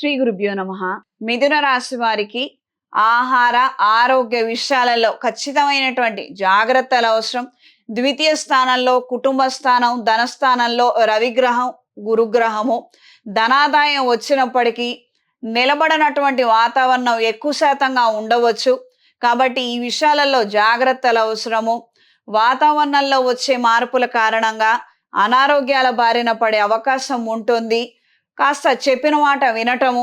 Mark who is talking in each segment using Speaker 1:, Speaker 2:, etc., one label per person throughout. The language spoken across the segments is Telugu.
Speaker 1: శ్రీ గురుభ్యో నమః. మిథున రాశి వారికి ఆహార ఆరోగ్య విషయాలలో ఖచ్చితమైనటువంటి జాగ్రత్తలు అవసరం. ద్వితీయ స్థానంలో కుటుంబ స్థానం, ధనస్థానంలో రవిగ్రహం, గురుగ్రహము. ధనాదాయం వచ్చినప్పటికీ నిలబడనటువంటి వాతావరణం ఎక్కువ శాతంగా ఉండవచ్చు. కాబట్టి ఈ విషయాలలో జాగ్రత్తలు అవసరము. వాతావరణంలో వచ్చే మార్పుల కారణంగా అనారోగ్యాల బారిన పడే అవకాశం ఉంటుంది. కాస్త చెప్పిన మాట వినటము,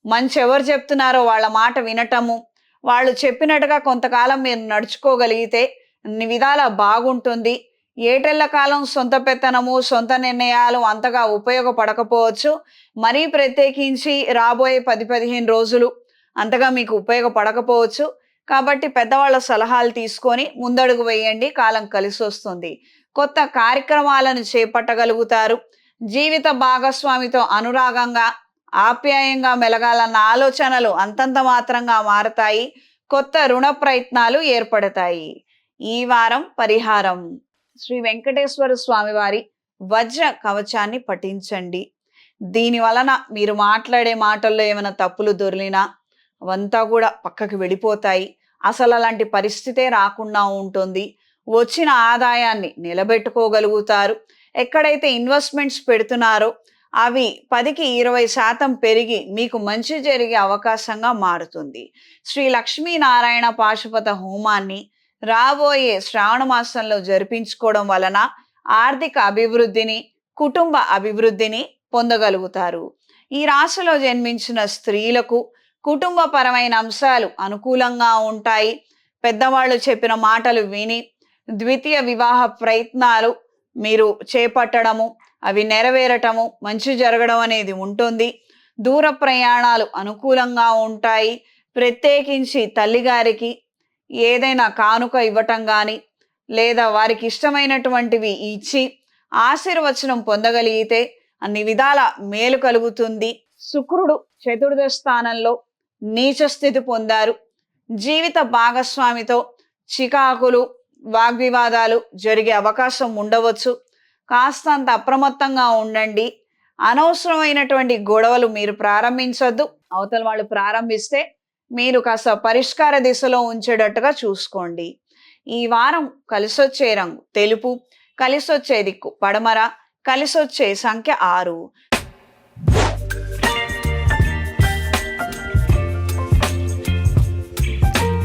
Speaker 1: మంచి ఎవరు చెప్తున్నారో వాళ్ళ మాట వినటము, వాళ్ళు చెప్పినట్టుగా కొంతకాలం మీరు నడుచుకోగలిగితే అన్ని విధాలా బాగుంటుంది. ఏటెళ్ల కాలం సొంత పెత్తనము, సొంత నిర్ణయాలు అంతగా ఉపయోగపడకపోవచ్చు. మరీ ప్రత్యేకించి రాబోయే 10-15 రోజులు అంతగా మీకు ఉపయోగపడకపోవచ్చు. కాబట్టి పెద్దవాళ్ళ సలహాలు తీసుకొని ముందడుగు వేయండి, కాలం కలిసి వస్తుంది. కొత్త కార్యక్రమాలను చేపట్టగలుగుతారు. జీవిత భాగస్వామితో అనురాగంగా, ఆప్యాయంగా మెలగాలన్న ఆలోచనలు అంతంత మాత్రంగా మారతాయి. కొత్త రుణ ప్రయత్నాలు ఏర్పడతాయి. ఈ వారం పరిహారం: శ్రీ వెంకటేశ్వర స్వామి వారి వజ్ర కవచాన్ని పఠించండి. దీని వలన మీరు మాట్లాడే మాటల్లో ఏమైనా తప్పులు దొర్లినా అవంతా కూడా పక్కకి వెళ్ళిపోతాయి. అసలు అలాంటి పరిస్థితే రాకుండా ఉంటుంది. వచ్చిన ఆదాయాన్ని నిలబెట్టుకోగలుగుతారు. ఎక్కడైతే ఇన్వెస్ట్మెంట్స్ పెడుతున్నారో అవి 10-20% పెరిగి మీకు మంచి జరిగే అవకాశంగా మారుతుంది. శ్రీ లక్ష్మీనారాయణ పాశుపత హోమాన్ని రాబోయే శ్రావణ మాసంలో జరిపించుకోవడం వలన ఆర్థిక అభివృద్ధిని, కుటుంబ అభివృద్ధిని పొందగలుగుతారు. ఈ రాశిలో జన్మించిన స్త్రీలకు కుటుంబపరమైన అంశాలు అనుకూలంగా ఉంటాయి. పెద్దవాళ్ళు చెప్పిన మాటలు విని ద్వితీయ వివాహ ప్రయత్నాలు మీరు చేపట్టడము, అవి నెరవేరటము, మంచి జరగడం అనేది ఉంటుంది. దూర ప్రయాణాలు అనుకూలంగా ఉంటాయి. ప్రత్యేకించి తల్లిగారికి ఏదైనా కానుక ఇవ్వటం కానీ, లేదా వారికి ఇష్టమైనటువంటివి ఇచ్చి ఆశీర్వచనం పొందగలిగితే అన్ని విధాల మేలు కలుగుతుంది. శుక్రుడు చతుర్థ స్థానంలో నీచ స్థితి పొందారు. జీవిత భాగస్వామితో చికాకులు, వాగ్వివాదాలు జరిగే అవకాశం ఉండవచ్చు. కాస్తంత అప్రమత్తంగా ఉండండి. అనవసరమైనటువంటి గొడవలు మీరు ప్రారంభించొద్దు. అవతల వాళ్ళు ప్రారంభిస్తే మీరు కాస్త పరిష్కార దిశలో ఉంచేటట్టుగా చూసుకోండి. ఈ వారం కలిసొచ్చే రంగు తెలుపు, కలిసొచ్చే దిక్కు పడమర, కలిసొచ్చే సంఖ్య 6.